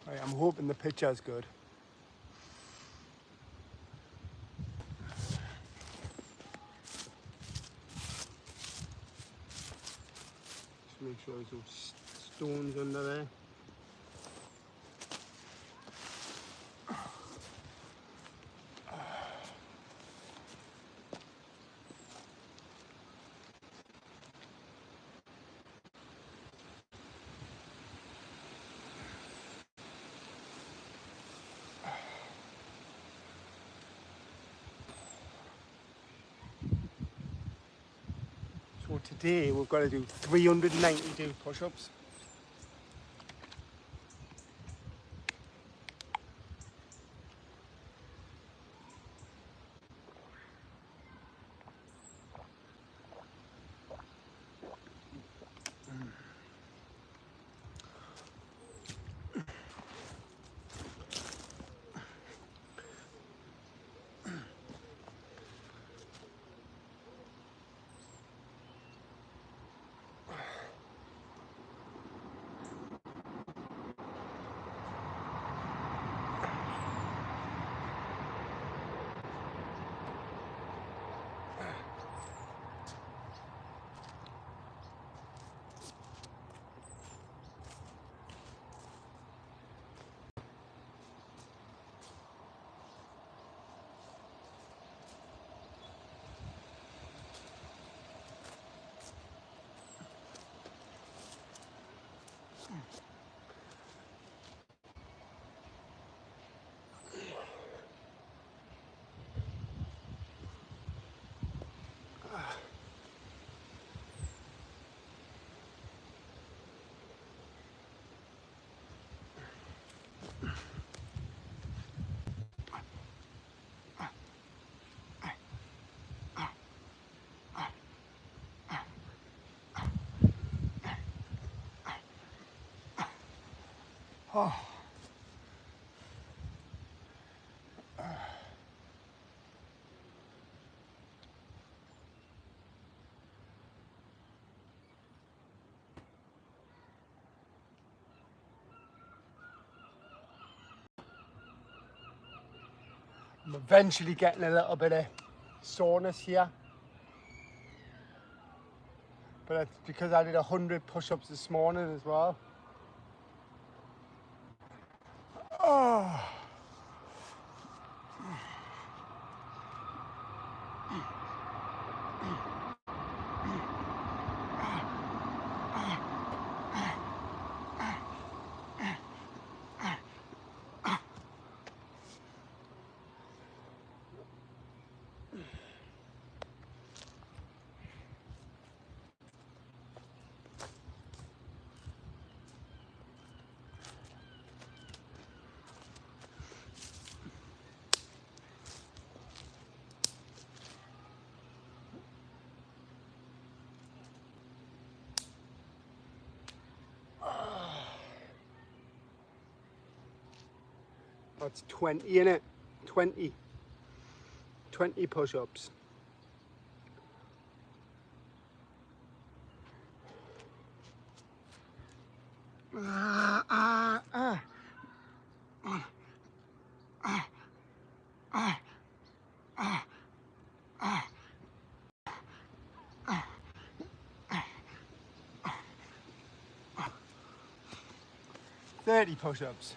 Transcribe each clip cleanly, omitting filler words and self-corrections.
Right, I'm hoping the picture's good. Just make sure there's no stones under there. So today we've got to do 392 push-ups. Oh. I'm eventually getting a little bit of soreness here, but it's because I did 100 push-ups this morning as well. Oh. That's 20 in it. 20 push-ups. Thirty push-ups.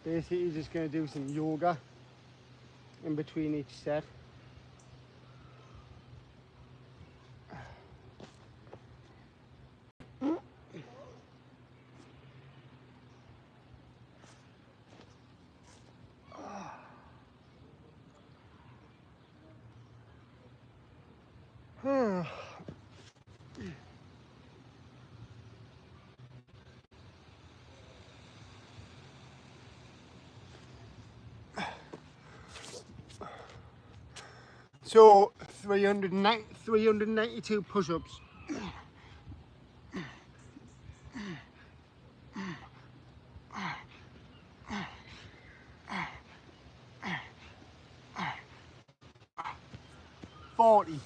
Basically, you're just going to do some yoga in between each set. So 392 push-ups. 40.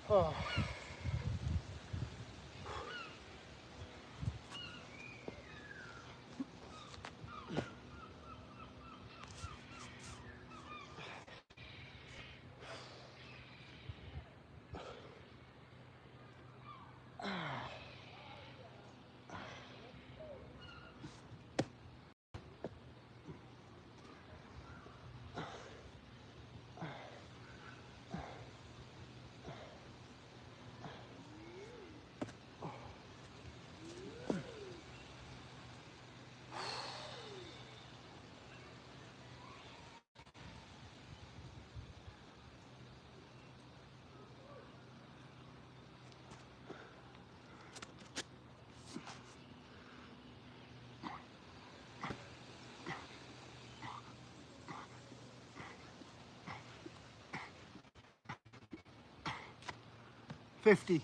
Oh. $50.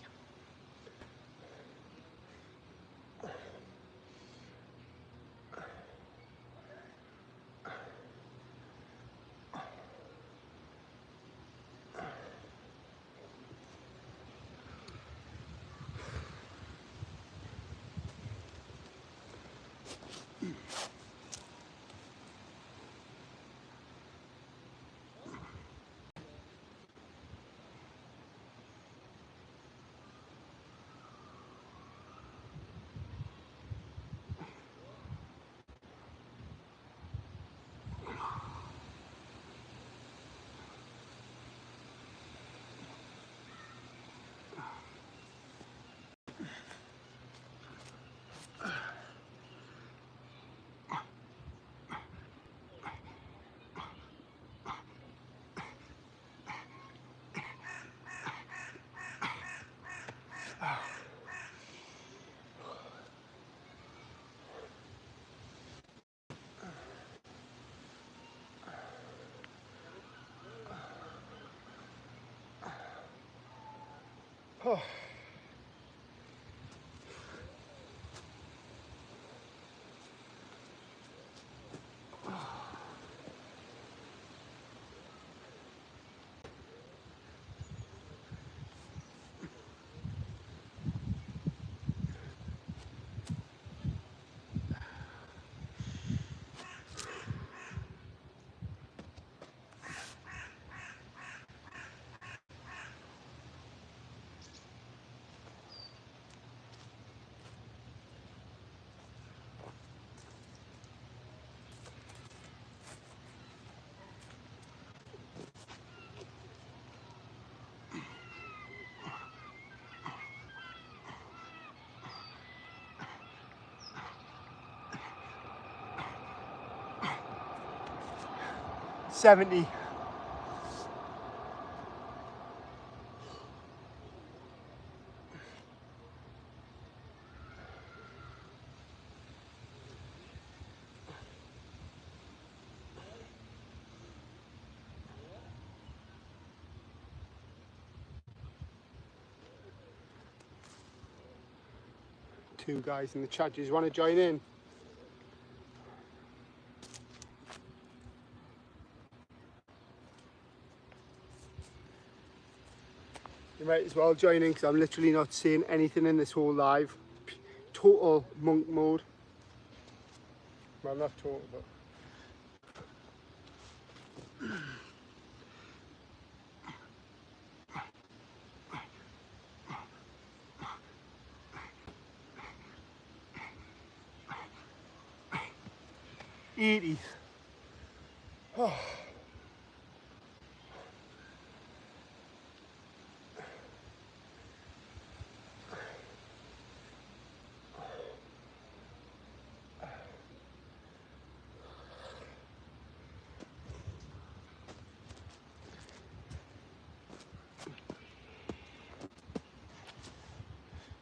Oh. $70. Two guys in the chat, just want to join in? You might as well join in because I'm literally not seeing anything in this whole live. Total monk mode. Well, not total, but 80. Oh.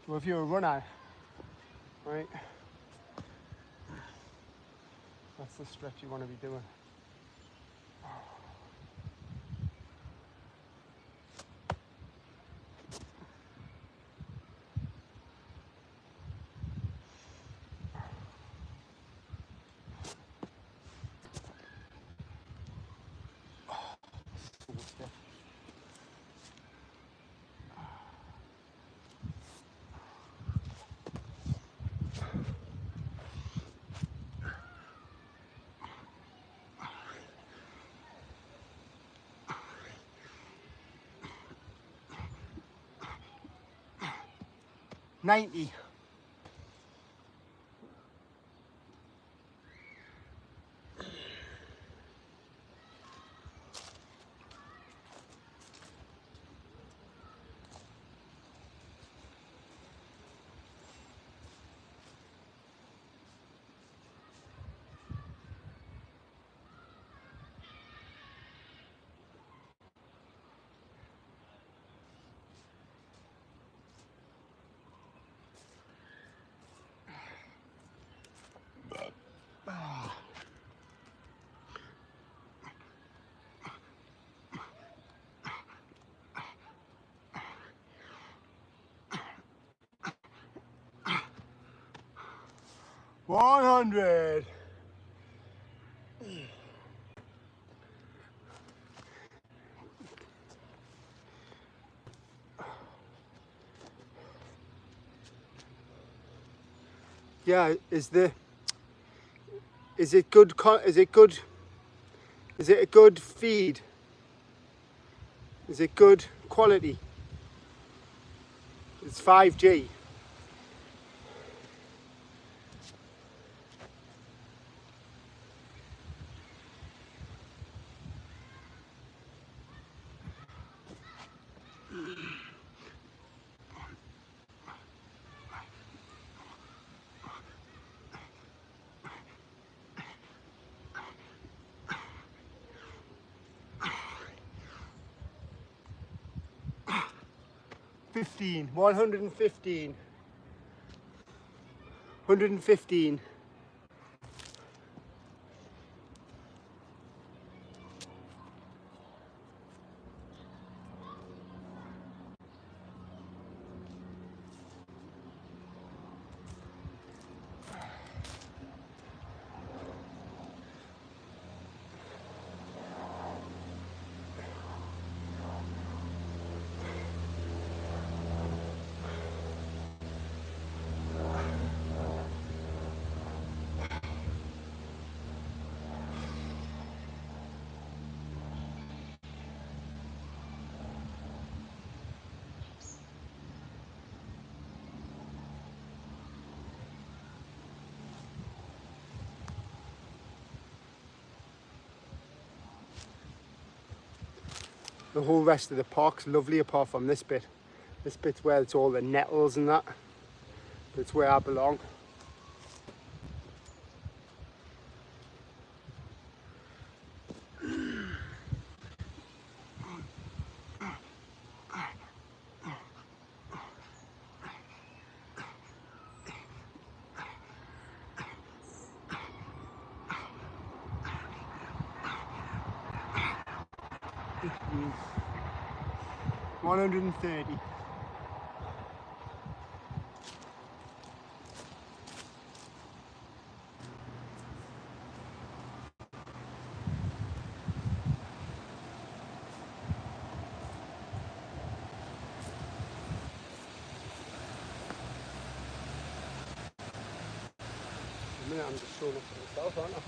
So if you're a runner, right, that's the stretch you want to be doing. So stiff. 90. Ah. $100. Yeah, is it good? Is it good? Is it a good feed? Is it good quality? It's 5G. $15, 115, 115. The whole rest of the park's lovely apart from this bit. This bit's where it's all the nettles and that. It's where I belong. Mm. 130. A minute, I'm just showing up for myself, aren't I?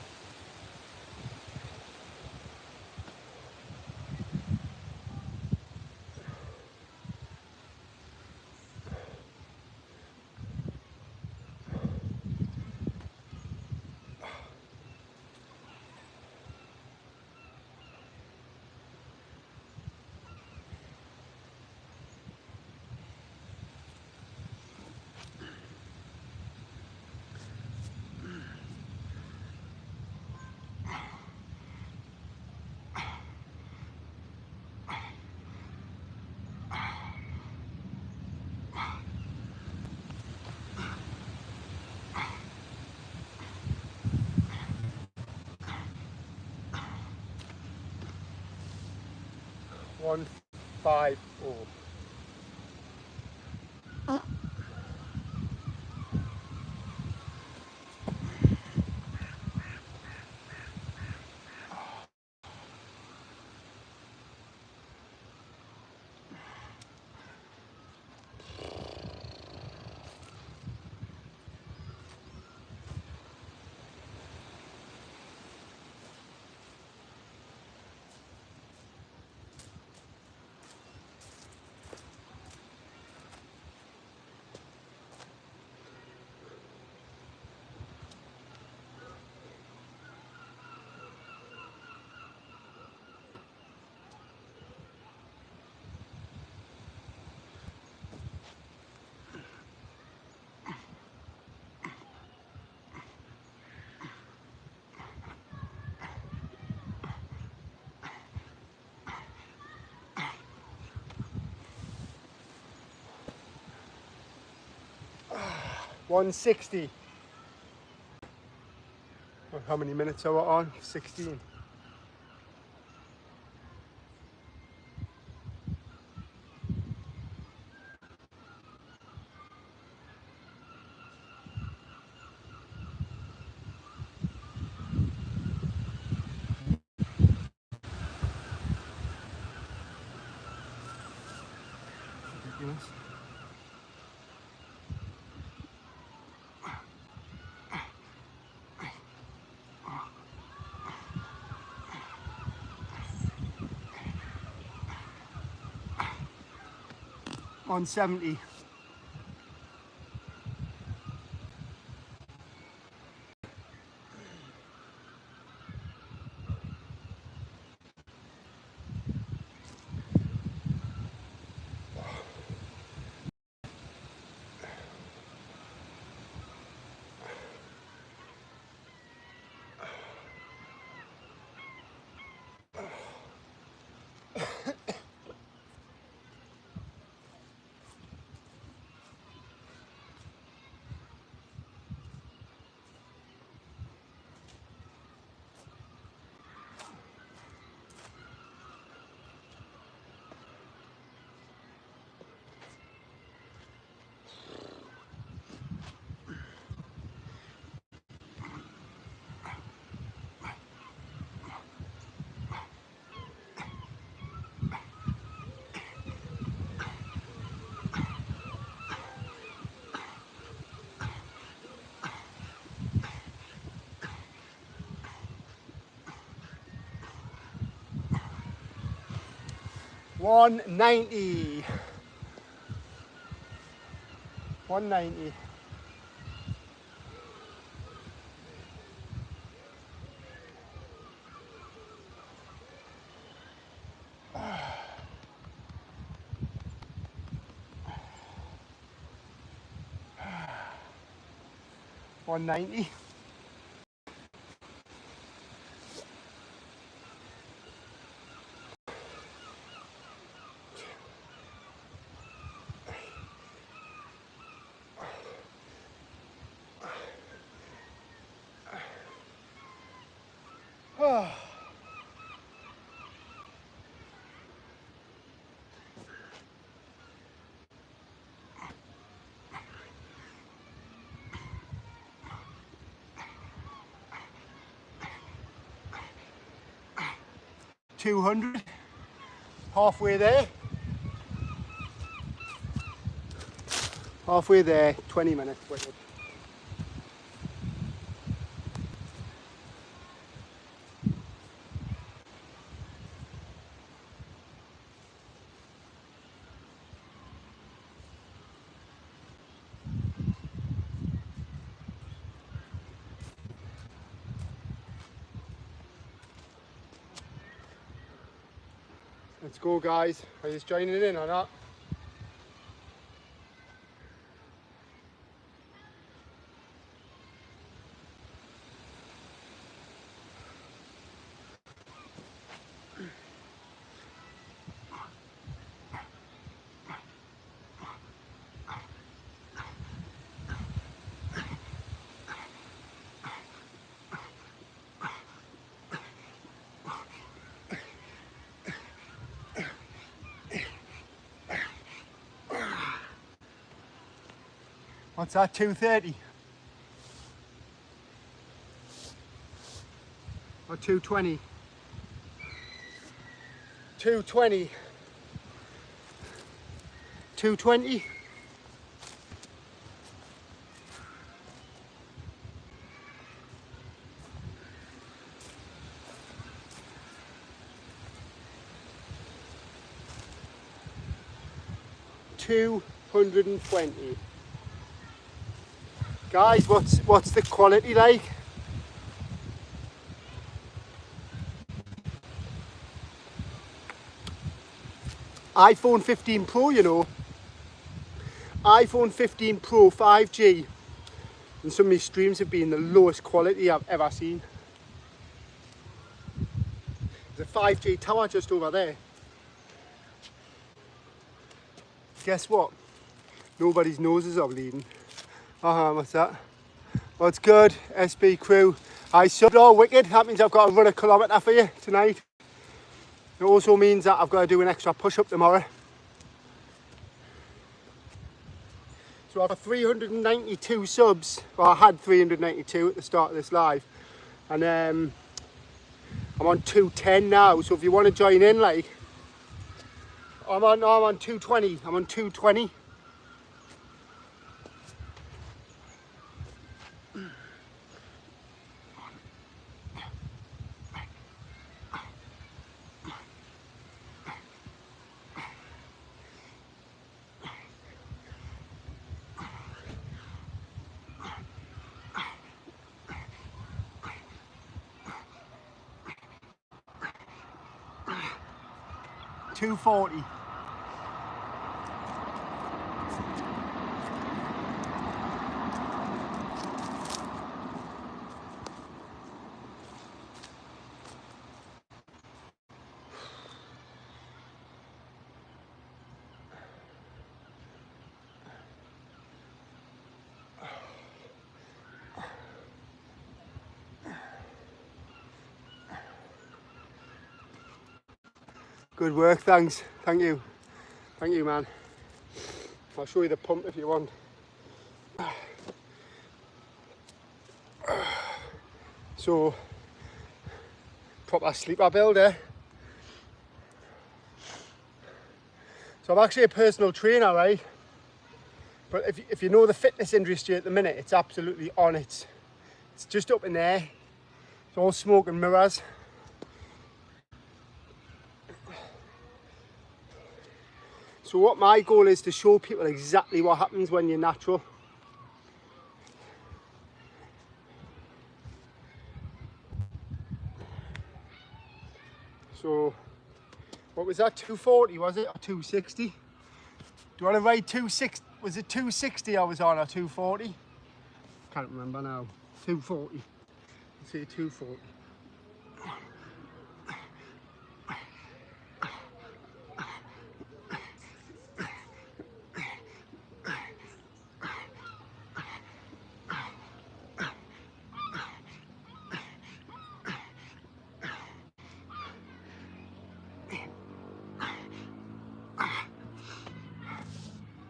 150. 160. How many minutes are we on? 16. Ridiculous. On 70. $190. 190. $190. Oh. $200. Halfway there. Halfway there. 20 minutes. Wait. Let's go, guys. Are you just joining in or not? What's that, 230? Or 220? 220? 220? $220. Guys, what's the quality like? iPhone 15 Pro, you know. iPhone 15 Pro 5G. And some of my streams have been the lowest quality I've ever seen. There's a 5G tower just over there. Guess what? Nobody's noses are bleeding. What's that? What's good, SB crew? I subbed all wicked. That means I've got to run a kilometre for you tonight. It also means that I've got to do an extra push-up tomorrow. So I have 392 subs. Well, I had 392 at the start of this live. And I'm on 210 now. So if you want to join in, like, I'm on 220. I'm on 220. $240. Good work, thanks. Thank you, man. I'll show you the pump if you want. So, proper sleeper build, eh? So I'm actually a personal trainer, right? But if you know the fitness industry at the minute, it's absolutely on it. It's just up in there. It's all smoke and mirrors. So what my goal is to show people exactly what happens when you're natural. So, what was that, 240 was it, or 260? Do you want to ride 260, was it 260 I was on, or 240? Can't remember now, 240, let's say 240.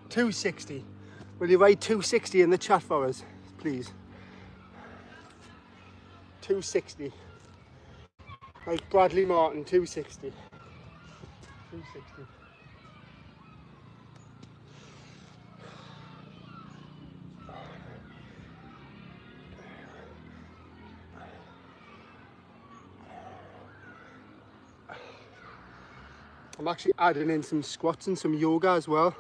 $260. Will you write 260 in the chat for us, please? 260. Like Bradley Martin, 260. 260. I'm actually adding in some squats and some yoga as well.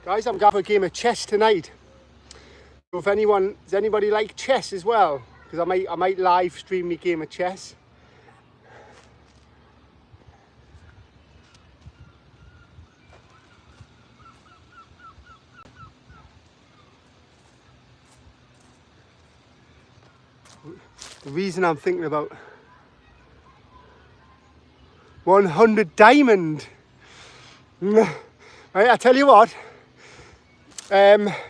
Guys, I'm going for a game of chess tonight. So if does anybody like chess as well? Because I might live stream my game of chess. The reason I'm thinking about 100 diamond. Right, I tell you what.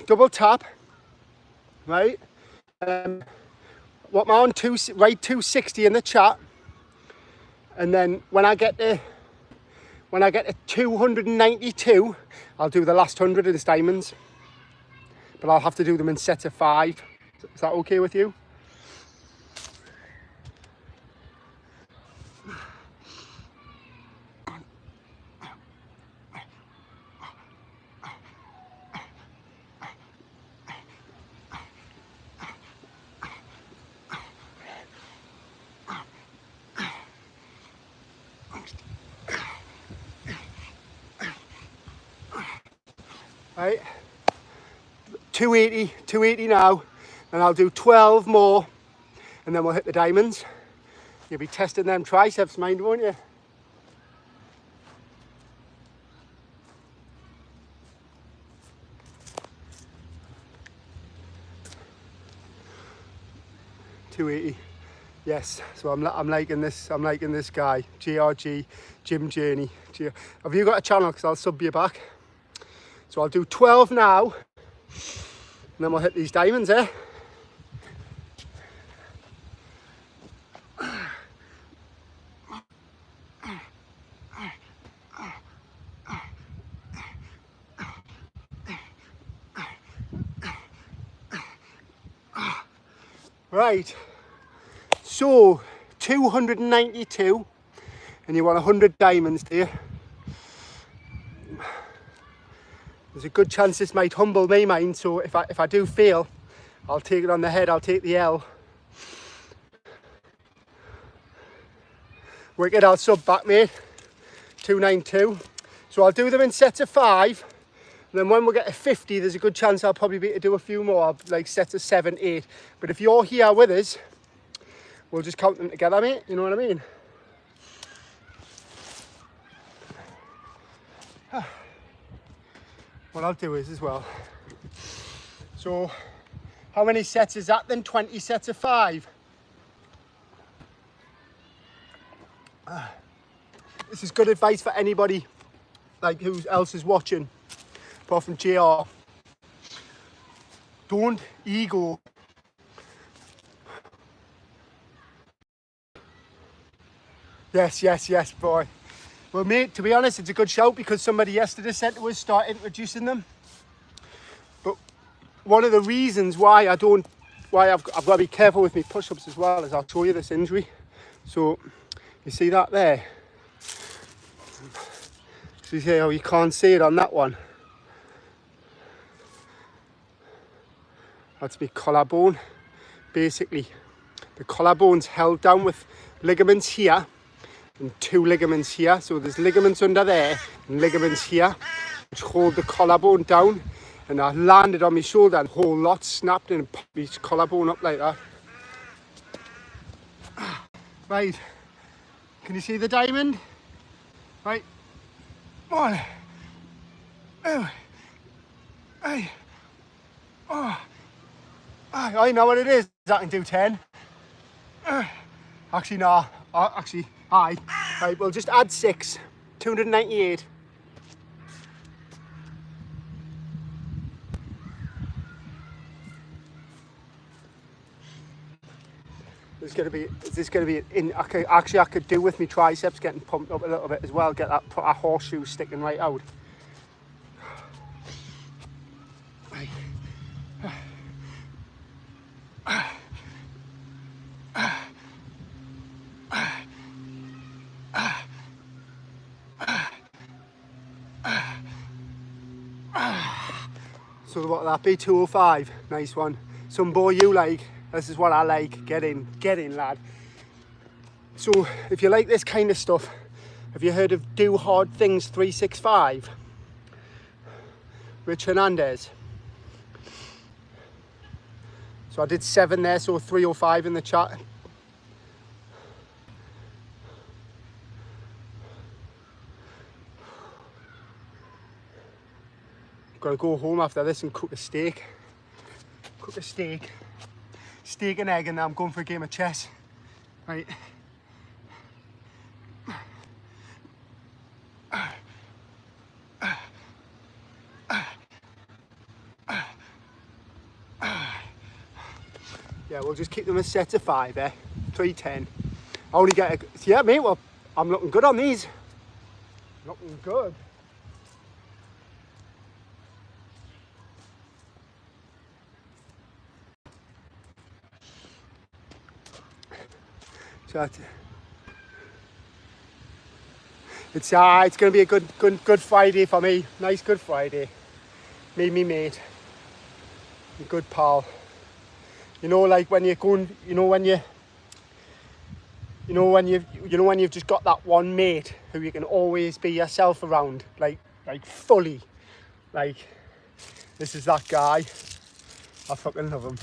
Double tap, right? What am I on? Write 260 in the chat. And then when I get to 292, I'll do the last 100 of the diamonds. But I'll have to do them in sets of 5. Is that okay with you? Right, 280 now, and I'll do 12 more, and then we'll hit the diamonds. You'll be testing them triceps, mind, won't you? $280. Yes, so I'm liking this. I'm liking this guy, GRG Gym Journey. Have you got a channel? Because I'll sub you back. So I'll do 12 now, and then we'll hit these diamonds, eh? Right, so 292, and you want 100 diamonds, do you? There's a good chance this might humble me, mind, so if I do fail, I'll take it on the head, I'll take the L. Wicked, I'll sub back, mate. 292. So I'll do them in sets of 5. And then when we get to 50, there's a good chance I'll probably be able to do a few more, like sets of 7, 8. But if you're here with us, we'll just count them together, mate. You know what I mean? What I'll do is as well. So, how many sets is that then? 20 sets of 5. This is good advice for anybody like who else is watching, apart from JR. Don't ego. Yes, boy. Well, mate, to be honest, it's a good shout because somebody yesterday said to us, start introducing them. But one of the reasons why I've got to be careful with my push-ups as well is I'll show you this injury. So, you see that there? So you see how you can't see it on that one. That's my collarbone. Basically, the collarbone's held down with ligaments here and 2 ligaments here. So there's ligaments under there and ligaments here which hold the collarbone down. And I landed on my shoulder and the whole lot snapped and popped my collarbone up like that. Right, can you see the diamond? Right, 1, 2, 3, 4. I know what it is. I can do 10. Actually, no. Aye. Right, we'll just add 6. 298. Is this going to be in? I could do with my triceps getting pumped up a little bit as well. Get that horseshoe sticking right out. Right. So what will that be? 205. Nice one. Some boy you like. This is what I like. Get in, lad. So if you like this kind of stuff, have you heard of Do Hard Things 365? Rich Hernandez. So I did 7 there, so 305 in the chat. Got to go home after this and cook a steak. Steak and egg, and now I'm going for a game of chess. Right. Yeah, we'll just keep them a set of 5, eh? 310. I only get yeah, mate, well, I'm looking good on these. Looking good. So it's going to be a good Friday for me. Nice Good Friday. Me and me mate. A good pal. You know, like when you're going, when you've just got that one mate who you can always be yourself around, like fully. Like, this is that guy. I fucking love him.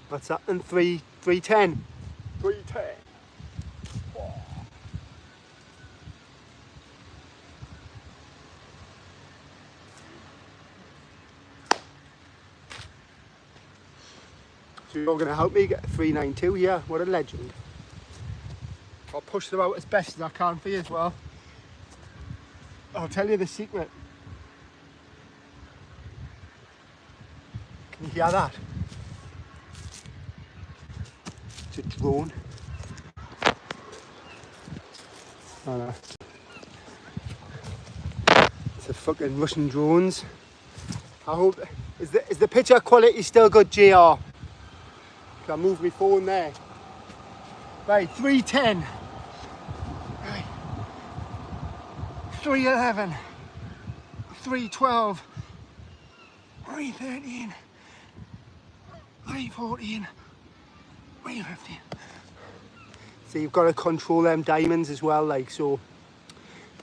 What's that? And 310. 310. So you're going to help me get a 392, yeah, what a legend. I'll push them out as best as I can for you as well. I'll tell you the secret. Can you hear that? It's a drone. Oh no. It's a fucking Russian drones. I hope, is the picture quality still good, JR? Can I move my phone there? Right, 310. Right. 311. 312. 313. 314. 315. So you've got to control them diamonds as well, like, so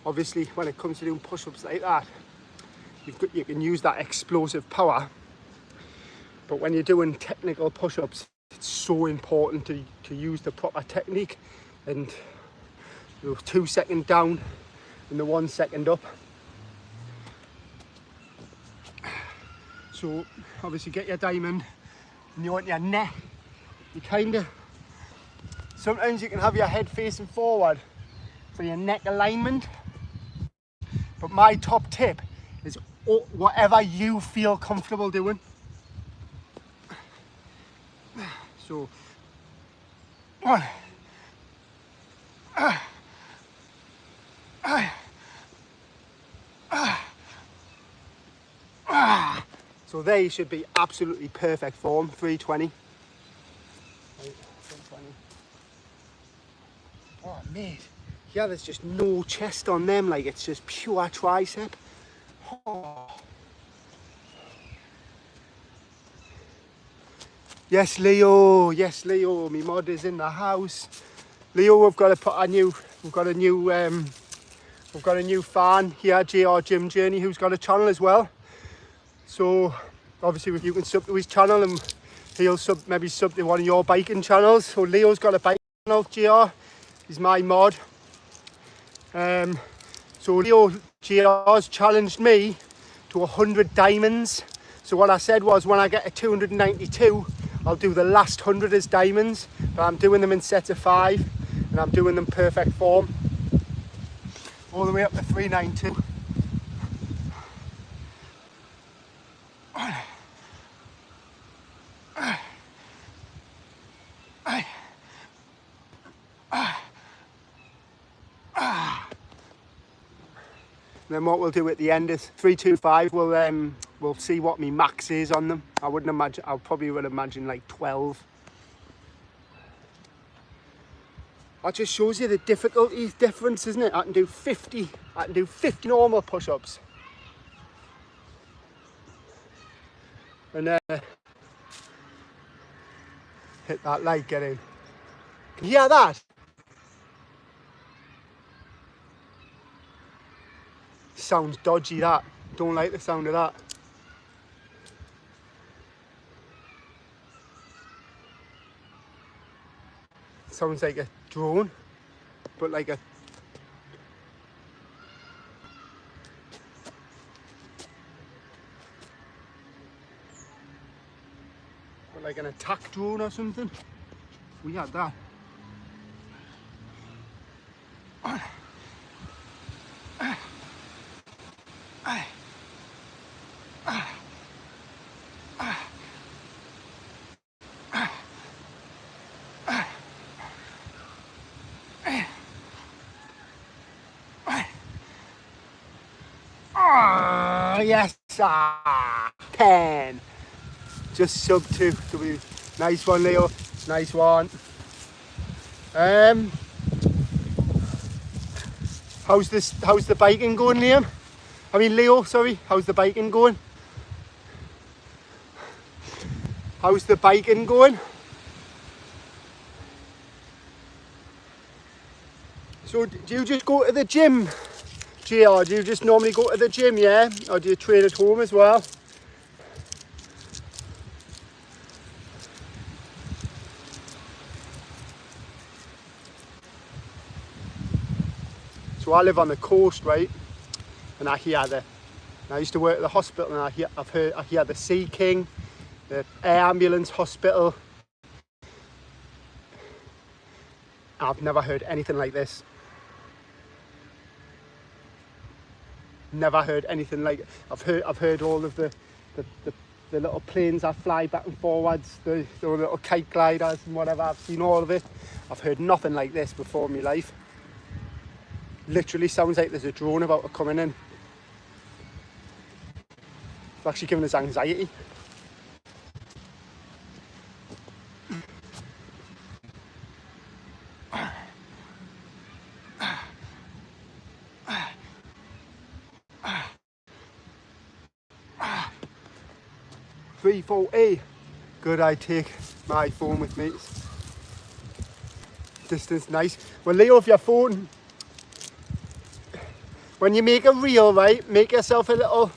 obviously when it comes to doing push-ups like that, you can use that explosive power, but when you're doing technical push-ups, it's so important to use the proper technique, and 2 seconds down and the 1 second up. So obviously get your diamond and you want your neck, sometimes you can have your head facing forward for your neck alignment, but my top tip is whatever you feel comfortable doing. So, 1. So they should be absolutely perfect form, 320. Right, 320. Oh mate, yeah, there's just no chest on them, like it's just pure tricep. Oh. Yes, Leo, my mod is in the house. Leo, we've got a new fan here, JR Gym Journey, who's got a channel as well. So obviously you can sub to his channel and he'll maybe sub to one of your biking channels. So Leo's got a bike channel, JR, he's my mod. So Leo, JR's challenged me to 100 diamonds. So what I said was, when I get a 292, I'll do the last 100 as diamonds, but I'm doing them in sets of 5 and I'm doing them perfect form. All the way up to 392. Then what we'll do at the end is 325. We'll see what my max is on them. I probably would imagine like 12. That just shows you the difficulty difference, isn't it? I can do 50 normal push-ups. And hit that like, get in. Can you hear that? Sounds dodgy, that. Don't like the sound of that. Sounds like a drone, but like an attack drone or something. We had that. Yes, 10. Just sub 2. Nice one, Leo. Nice one. How's the biking going, Liam? I mean, Leo, sorry. How's the biking going? How's the biking going? So, do you just go to the gym, JR? Do you just normally go to the gym, yeah? Or do you train at home as well? So I live on the coast, right? And I used to work at the hospital, and I hear the Sea King, the air ambulance hospital. I've never heard anything like this. Never heard anything like it. I've heard all of the little planes that fly back and forwards, the little kite gliders and whatever. I've seen all of it. I've heard nothing like this before in my life. Literally sounds like there's a drone about to come in. It's actually giving us anxiety. Three, 4A. Good, I take my phone with me. Distance nice. Well, lay off your phone. When you make a reel, right, make yourself a little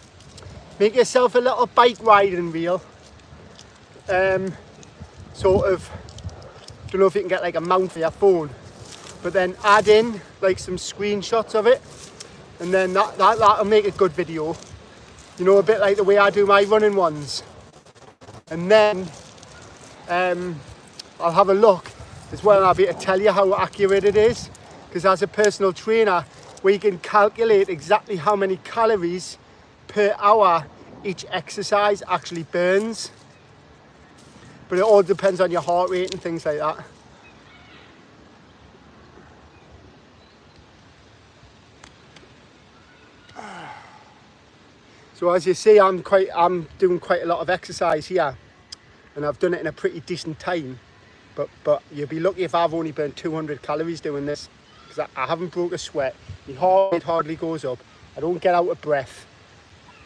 bike riding reel. Sort of, don't know if you can get like a mount for your phone, but then add in like some screenshots of it, and then that'll make a good video. You know, a bit like the way I do my running ones. And then I'll have a look as well, and I'll be able to tell you how accurate it is, because as a personal trainer, we can calculate exactly how many calories per hour each exercise actually burns. But it all depends on your heart rate and things like that. So as you see, I'm doing quite a lot of exercise here, and I've done it in a pretty decent time. But you'll be lucky if I've only burned 200 calories doing this, because I haven't broke a sweat. My heart rate hardly goes up. I don't get out of breath,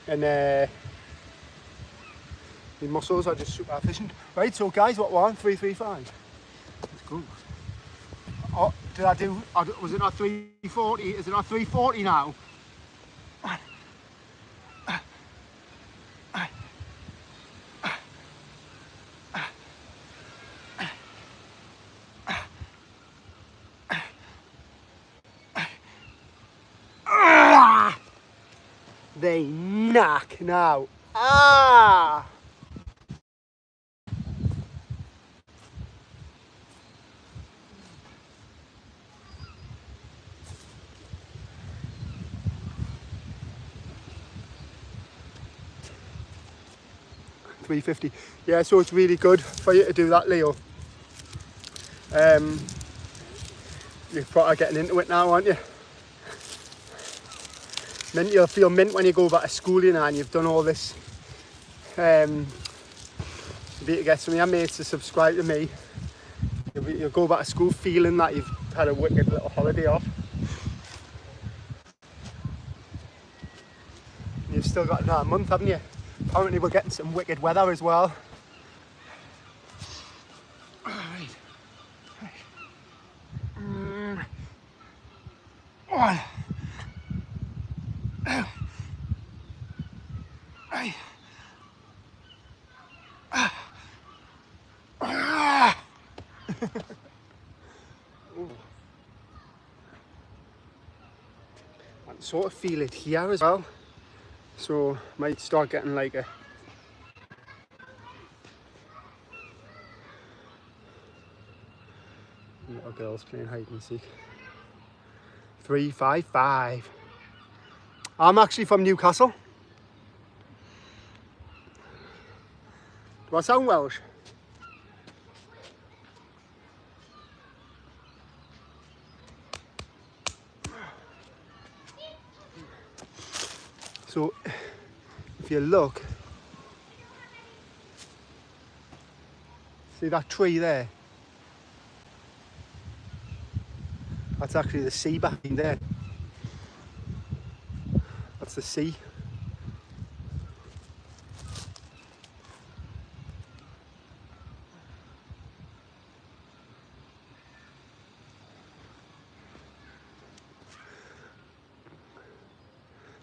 and my muscles are just super efficient. Right, so guys, what one? 335. Let's go. Oh, did I do? Was it not 340? Is it not 340 now? They knock now. Ah! $350. Yeah, so it's really good for you to do that, Leo. You're probably getting into it now, aren't you? Then you'll feel mint when you go back to school, you know, and you've done all this. You'll be to get some of your mates to subscribe to me. You'll go back to school feeling that you've had a wicked little holiday off. You've still got another month, haven't you? Apparently we're getting some wicked weather as well. Right. One. Right. I can sort of feel it here as well, so might start getting like a little girls playing hide and seek. 355. I'm actually from Newcastle. Do I sound Welsh? So if you look, see that tree there? That's actually the sea behind there. That's the sea.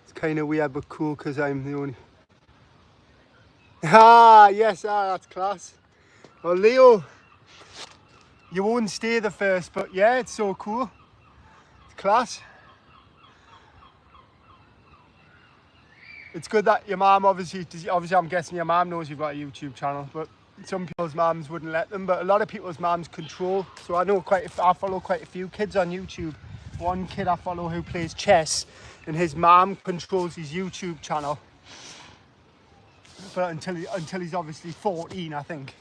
It's kind of weird but cool because I'm the only... Ah, yes, that's class. Well, Leo, you won't stay the first, but yeah, it's so cool. It's class. It's good that your mum obviously I'm guessing your mum knows you've got a YouTube channel, but some people's mums wouldn't let them, but a lot of people's mums control. So I know I follow quite a few kids on YouTube. One kid I follow who plays chess, and his mum controls his YouTube channel. But until he's obviously 14, I think.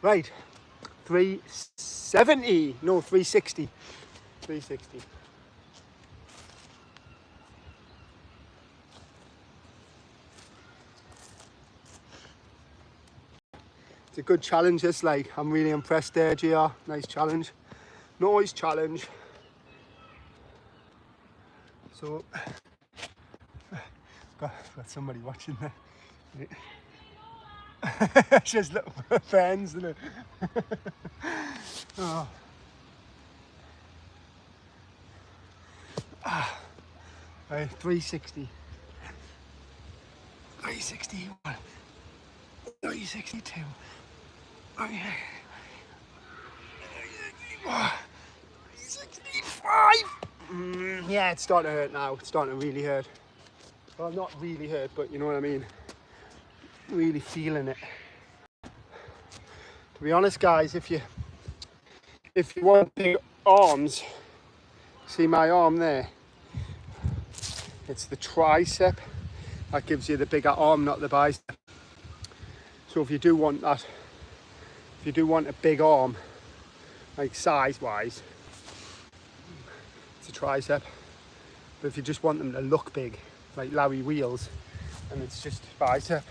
Right, 370, no, 360. 360. It's a good challenge, this, like, I'm really impressed there, GR. Nice challenge. Noise challenge. So, got somebody watching there. Just little fans, isn't it? Oh. Right, 360. 361. 362. Oh, yeah. 365. Yeah, it's starting to hurt now. It's starting to really hurt. Well, not really hurt, but you know what I mean. Really feeling it. To be honest, guys, if you want big arms, see my arm there? It's the tricep that gives you the bigger arm, not the bicep. So if you do want that, if you do want a big arm, like size-wise, it's a tricep. But if you just want them to look big, like Larry Wheels, and it's just bicep.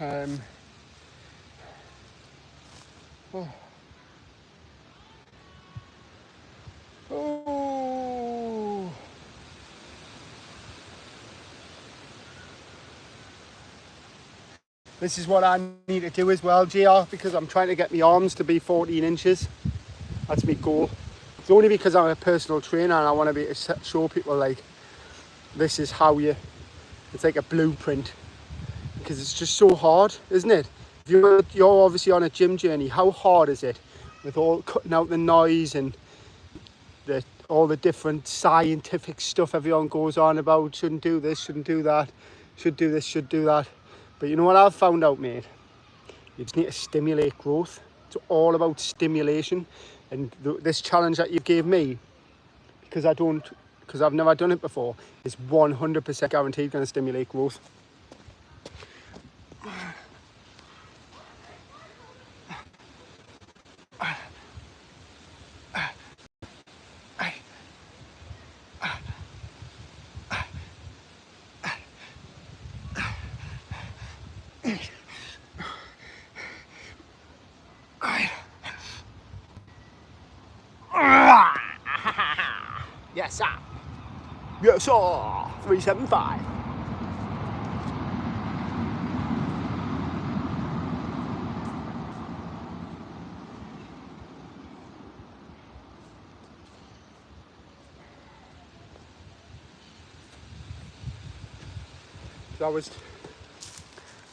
Oh. Oh. This is what I need to do as well, GR, because I'm trying to get my arms to be 14 inches. That's my goal. It's only because I'm a personal trainer and I want to be able to show people, like, this is how it's like a blueprint. Because it's just so hard, isn't it? If you're obviously on a gym journey, how hard is it with all cutting out the noise and all the different scientific stuff everyone goes on about? Shouldn't do this, shouldn't do that, should do this, should do that. But you know what I've found out, mate? You just need to stimulate growth. It's all about stimulation. And this challenge that you gave me, because I've never done it before, is 100% guaranteed going to stimulate growth. Yes, sir. Yes, sir. 375.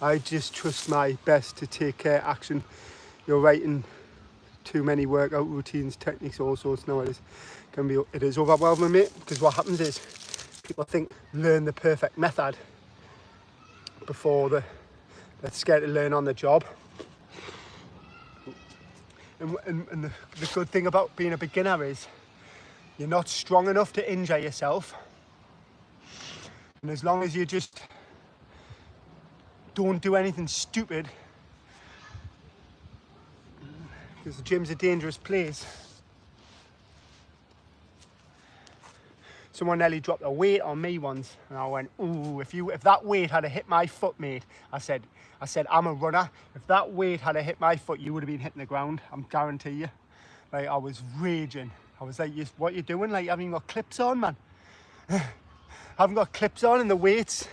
I just trust my best to take action. You're writing too many workout routines, techniques, all sorts nowadays. It is overwhelming, mate, because what happens is people think learn the perfect method before they're scared to learn on the job. And the good thing about being a beginner is you're not strong enough to injure yourself. And as long as you just don't do anything stupid, because the gym's a dangerous place. Someone nearly dropped a weight on me once, and I went, ooh, if that weight had hit my foot, mate, I said, I'm a runner. If that weight had hit my foot, you would have been hitting the ground, I'm guarantee you. Like, I was raging. I was like, what you doing? Like, haven't you got clips on, man? Haven't got clips on, and the weights,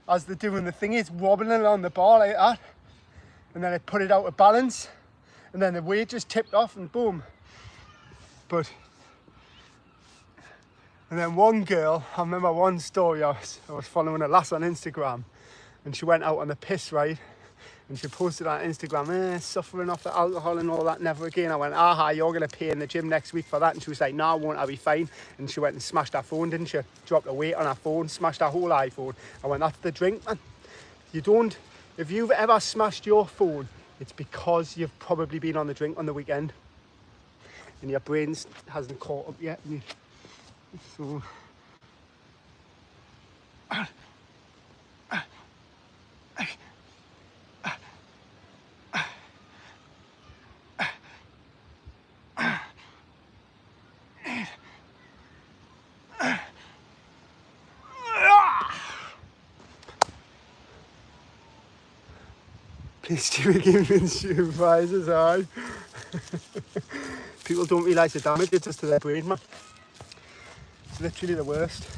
as they're doing the thing, it's wobbling along the bar like that. And then I put it out of balance, and then the weight just tipped off, and boom. And then one girl, I remember one story, I was following a lass on Instagram, and she went out on the piss, right? And she posted on Instagram, suffering off the alcohol and all that, never again. I went, aha, you're going to pay in the gym next week for that. And she was like, no, I won't, I'll be fine. And she went and smashed her phone, didn't she? Dropped a weight on her phone, smashed her whole iPhone. I went, that's the drink, man. If you've ever smashed your phone, it's because you've probably been on the drink on the weekend. And your brain hasn't caught up yet. So, P.TSUPERSTE giving supervisors, aye. People don't realise the damage it does to their brain, man. It's literally the worst.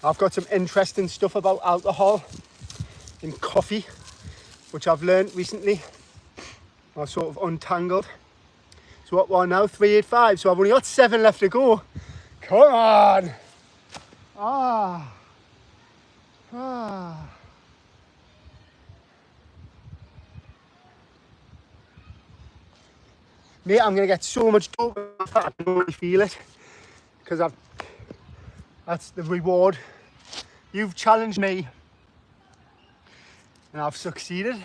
I've got some interesting stuff about alcohol in coffee, which I've learned recently. I sort of untangled. So what we're now, 385, so I've only got 7 left to go. Come on! Mate, I'm going to get so much dope, I don't really feel it. Because that's the reward. You've challenged me. And I've succeeded.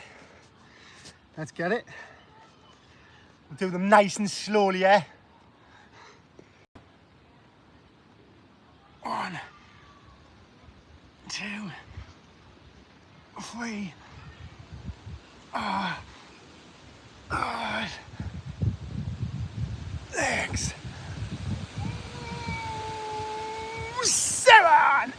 Let's get it. We'll do them nice and slowly, yeah? 1, 2, 3. Legs. 7.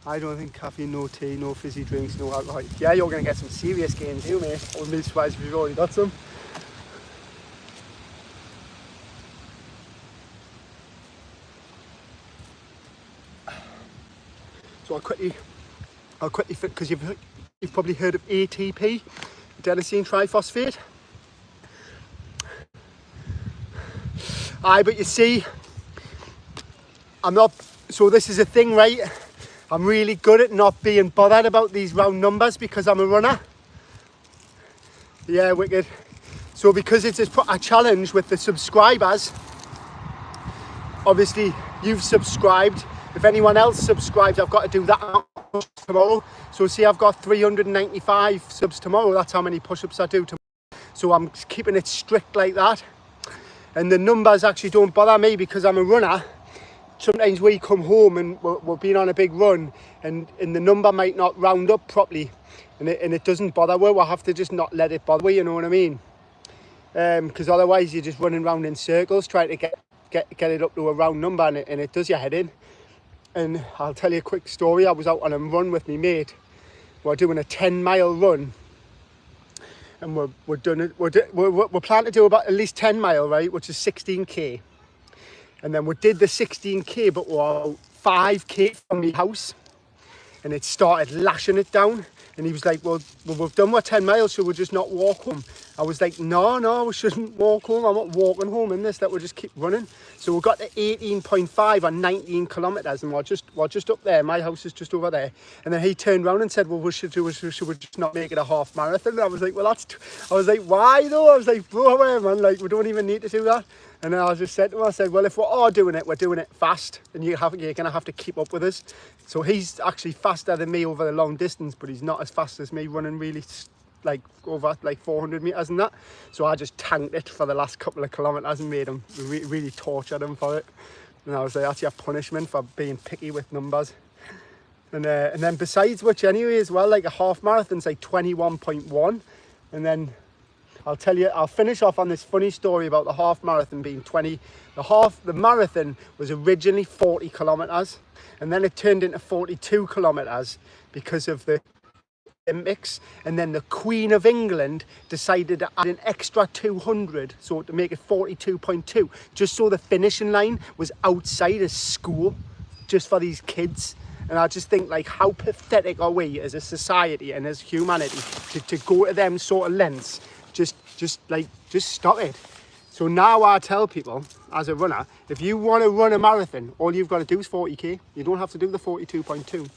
I don't think caffeine, no tea, no fizzy drinks, no alcohol. Yeah, you're going to get some serious gains here, mate. I wouldn't be surprised if you've already got some. So I'll quickly fit, because you've probably heard of ATP, adenosine triphosphate. Aye, but you see, so this is a thing, right? I'm really good at not being bothered about these round numbers because I'm a runner. Yeah, wicked. So because it's a challenge with the subscribers, obviously you've subscribed. If anyone else subscribes, I've got to do that tomorrow. So see, I've got 395 subs tomorrow. That's how many push-ups I do tomorrow. So I'm keeping it strict like that. And the numbers actually don't bother me because I'm a runner. Sometimes we come home and we've been on a big run and the number might not round up properly and it doesn't bother. We'll have to just not let it bother, you know what I mean? Because otherwise you're just running around in circles trying to get it up to a round number and it does your head in. And I'll tell you a quick story. I was out on a run with my mate. We're doing a 10-mile run. And we're planning to do about at least 10 mile, right? Which is 16k. And then we did the 16k, but we're 5k from the house. And it started lashing it down. And he was like, well, we've done our 10 miles, so we'll just not walk home. I was like, no, we shouldn't walk home. I'm not walking home in this, that we'll just keep running. So we got to 18.5 or 19 kilometres and we're just up there. My house is just over there. And then he turned around and said, well, should we just not make it a half marathon? And I was like, well, I was like, why though? I was like, bro, man, like, we don't even need to do that. And then I just said to him, I said, well, if we are doing it, we're doing it fast and you're going to have to keep up with us. So he's actually faster than me over the long distance, but he's not as fast as me running really like over like 400 meters and that. So I just tanked it for the last couple of kilometers and made them really tortured them for it. And I was like, that's your punishment for being picky with numbers. And then besides which anyway as well, like a half marathon's like 21.1. And then I'll finish off on this funny story about the half marathon being 20. The marathon was originally 40 kilometers and then it turned into 42 kilometers because of the Olympics. And then the Queen of England decided to add an extra 200, so to make it 42.2, just so the finishing line was outside of school, just for these kids. And I just think, like, how pathetic are we as a society and as humanity to go to them sort of lengths? Just stop it. So now I tell people, as a runner, if you want to run a marathon, all you've got to do is 40k. You don't have to do the 42.2,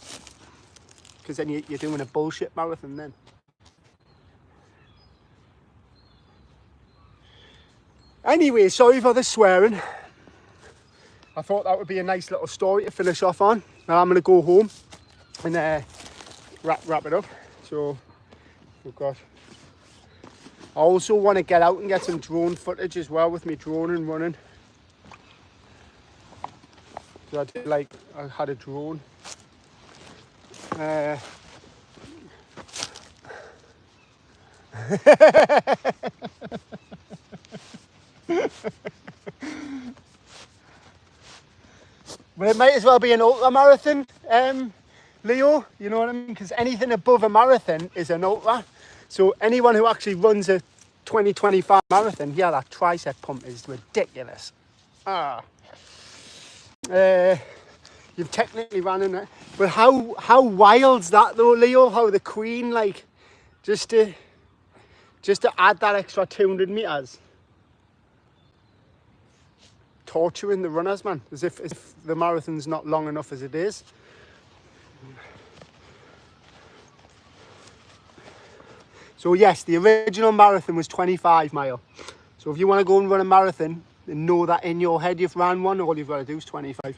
because then you're doing a bullshit marathon then. Anyway, sorry for the swearing. I thought that would be a nice little story to finish off on. Now I'm going to go home and wrap it up. So we've got... I also want to get out and get some drone footage as well with me drone and running. So I had a drone. But it might as well be an ultra marathon, Leo, you know what I mean? Because anything above a marathon is an ultra. So anyone who actually runs a 2025 marathon, yeah, that tricep pump is ridiculous. You've technically ran in it. But how wild's that though, Leo? How the Queen, like, just to add that extra 200 meters. Torturing the runners, man, as if the marathon's not long enough as it is. So yes, the original marathon was 25 mile. So if you want to go and run a marathon and know that in your head you've ran one, all you've got to do is 25.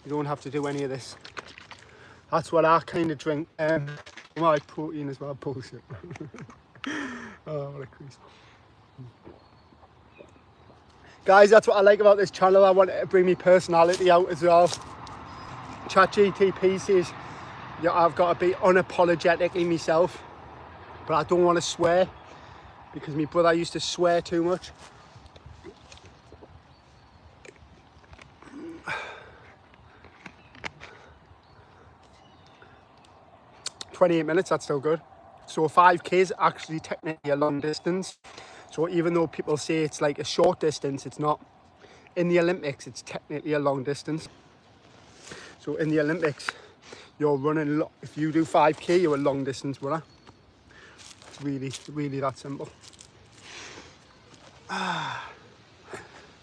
You don't have to do any of this. That's what I kind of drink. My protein as well, bullshit. Oh, what a crease. Guys, that's what I like about this channel. I want to bring my personality out as well. ChatGTP says, yeah, I've got to be unapologetically myself, but I don't want to swear because my brother used to swear too much. "28 minutes, that's still good." So 5k is actually technically a long distance. So even though people say it's like a short distance, it's not. In the Olympics, it's technically a long distance. So in the Olympics, you're running, if you do 5k, you're a long distance runner. It's really that simple.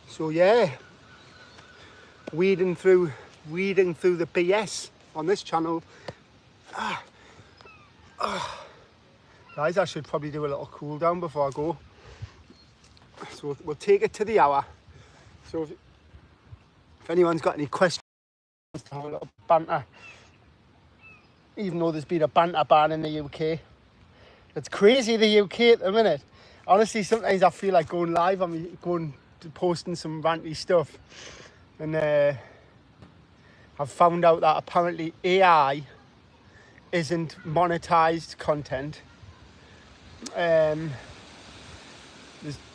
So yeah, weeding through the BS on this channel. Guys, I should probably do a little cool down before I go. So we'll take it to the hour. So if anyone's got any questions, have a little banter. Even though there's been a banter ban in the UK. It's crazy, the UK at the minute. Honestly, sometimes I feel like going live and posting some ranty stuff. And I've found out that apparently AI isn't monetized content.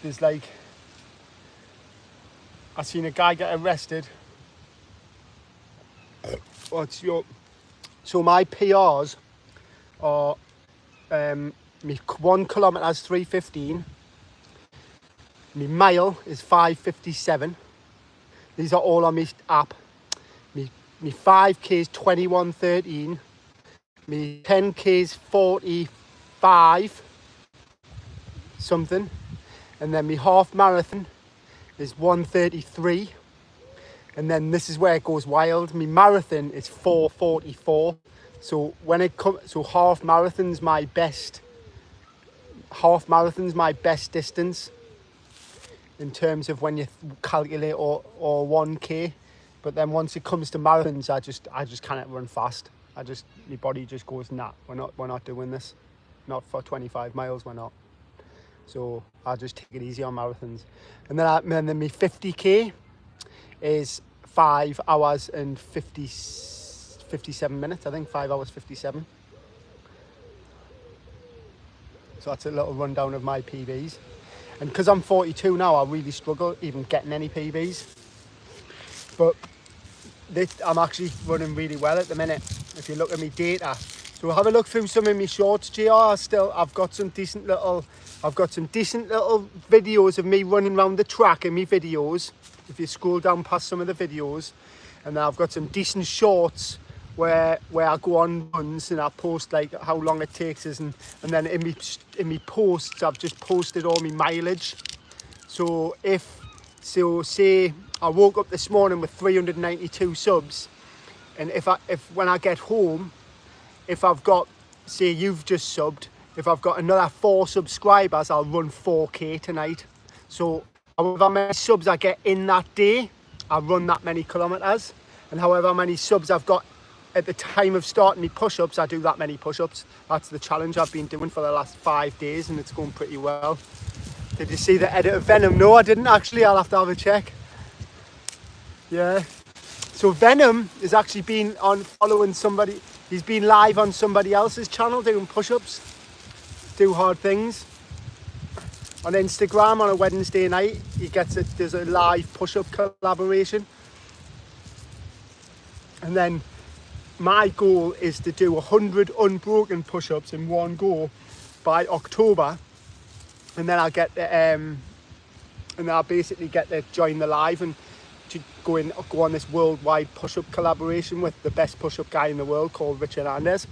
There's like, I seen a guy get arrested. So my PRs are me 1 kilometre is 3:15. My mile is 5:57. These are all on my app. Me 5k is 21:13. Me 10k is 45 something. And then my half marathon is 1:33. And then this is where it goes wild. My marathon is 4:44. So when it comes, so half marathon's my best distance in terms of when you calculate or 1k. But then once it comes to marathons, I just cannot run fast. My body just goes, nah, we're not doing this. not for 25 miles, we're not. So I'll just take it easy on marathons. And then my 50k is 5 hours and 57 minutes, I think, 5 hours 57. So that's a little rundown of my PBs. And because I'm 42 now, I really struggle even getting any PBs. But I'm actually running really well at the minute, if you look at my data. So have a look through some of my shorts, JR. I've got some decent little videos of me running around the track in my videos. If you scroll down past some of the videos, and then I've got some decent shorts where I go on runs and I post like how long it takes us, and then in me posts I've just posted all my mileage. So say I woke up this morning with 392 subs, and if when I get home, if I've got, say you've just subbed, if I've got another 4 subscribers, I'll run 4k tonight. So however many subs I get in that day, I run that many kilometers, and however many subs I've got at the time of starting my push-ups, I do that many push-ups. That's the challenge I've been doing for the last 5 days, and it's going pretty well. Did you see the edit of Venom? No, I didn't actually. I'll have to have a check. Yeah. So Venom has actually been on following somebody. He's been live on somebody else's channel doing push-ups, do hard things. On Instagram on a Wednesday night, there's a live push-up collaboration. And then my goal is to do 100 unbroken push-ups in one go by October, and then I'll basically get to join the live and to go on this worldwide push-up collaboration with the best push-up guy in the world called Richard Andes.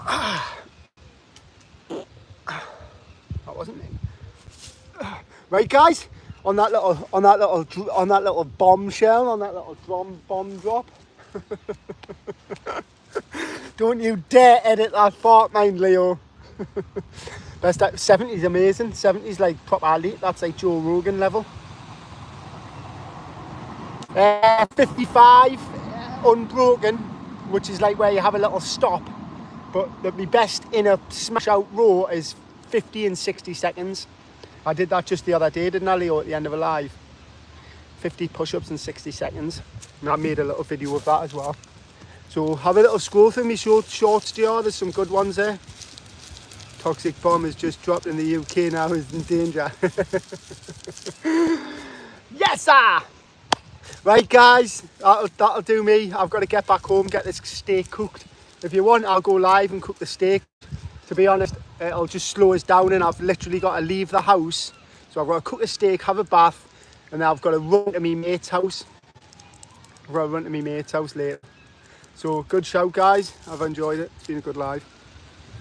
That wasn't me. Right, guys, on that little bombshell, on that little bomb drop. Don't you dare edit that fart, mind, Leo. Best 70's amazing. 70's like proper elite. That's like Joe Rogan level. 55 unbroken, which is like where you have a little stop. But the best in a smash out row is 50 and 60 seconds. I did that just the other day, didn't I, Leo, at the end of a live? 50 push-ups in 60 seconds. And I made a little video of that as well. So have a little scroll through my shorts, JR. There's some good ones there. Toxic bomb has just dropped in the UK now, is in danger. Yes, sir! Right, guys, that'll do me. I've got to get back home, get this steak cooked. If you want, I'll go live and cook the steak. To be honest, it'll just slow us down, and I've literally got to leave the house. So I've got to cook a steak, have a bath, and then I've got to run to my mate's house. I've got to run to my mate's house later. So good shout, guys. I've enjoyed it. It's been a good live.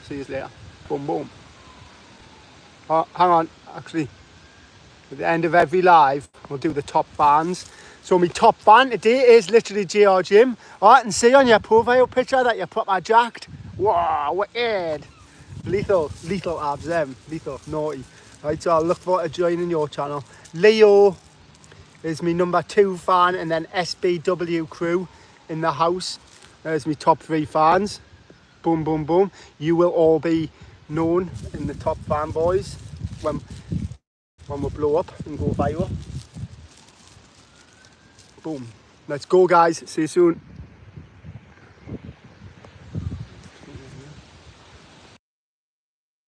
See you later. Boom, boom. Oh, hang on. Actually, at the end of every live, we'll do the top bands. So my top band today is literally JR Gym. I can see on your profile picture that you're proper jacked. Wow, wicked. Lethal abs, them. Lethal, naughty. Right, so I'll look forward to joining your channel. Leo is my number 2 fan, and then SBW crew in the house. There's my top 3 fans. Boom, boom, boom. You will all be known in the top fanboys when we blow up and go viral. Boom. Let's go, guys. See you soon.